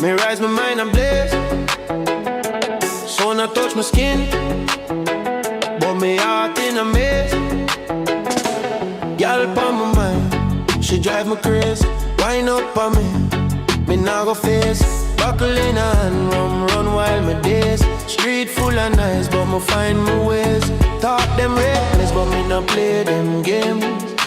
Me rise my mind and blaze. Sun a touch my skin, but me heart in a maze. Girl upon my mind, she drive me crazy. Wind up on me nah go face. Buckle in a hand, run while my days. Street full of nice, but me find my ways. Talk them reckless, but me not play them games.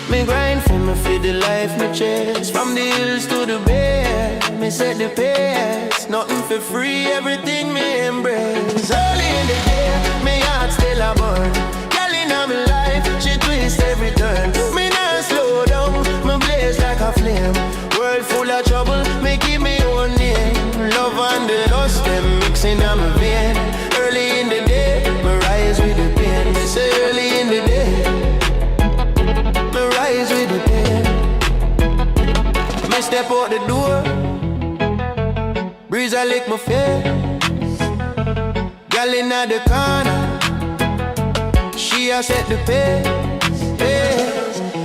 Me grind for me feel the life me chase. From the hills to the bay, me set the pace. Nothing for free, everything me embrace. Early in the day, me heart still a burn. Girl in my life, she twist every turn. Me not slow down, me blaze like a flame. World full of trouble, me keep me own name. Love and the lust, them mixing on my vein. Early in the day, me rise with the pain. Me say early in the day, me rise with the pain. Me step out the door, breeze I lick my face. Girl inna the corner, she a set the pace.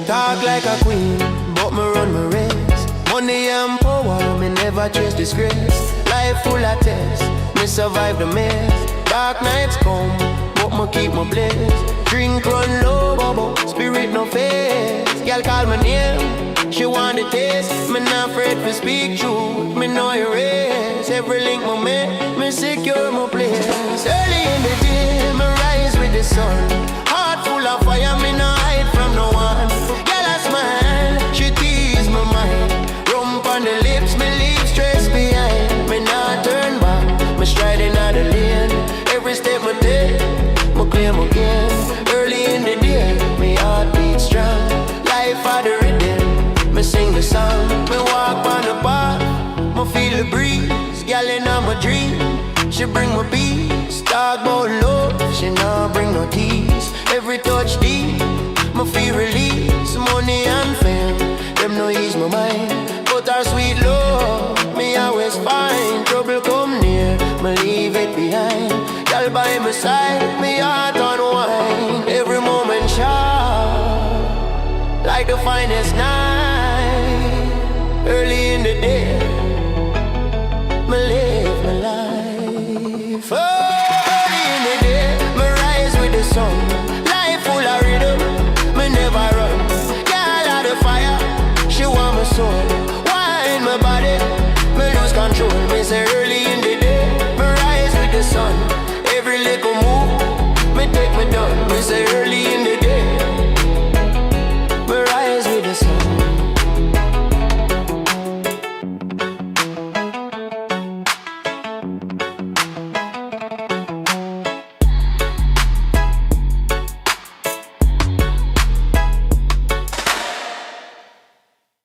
Talk like a queen, but me run my race. Money and power, me never chase disgrace. Life full of tests, me survive the mess. Dark nights come, but me keep my blaze. Drink run low, bubble, spirit no face. Girl call my name, she want the taste. Me not afraid to speak truth, me know erase. Every link me make, me secure my place. Early in the day, me rise with the sun. Heart full of fire, me no hide from no one. Girl I smile, she tease my mind. Rump on the lips, me leave stress behind. Me not turn back, me striding out the lane. Every step me take, me claim again. Early in the day, me heart beats strong. Life of the rhythm, me sing the song. Me walk on the path, me feel the breeze. Girl in my dream, she bring my peace. Talk about love, she not bring no tease. Every touch deep, me feel release. Money and fame, them no ease my mind. But our sweet love, me always find. Trouble come near, me leave it behind. Girl by my side, me heart unwind. Every moment sharp, like the finest night. Early in the day, me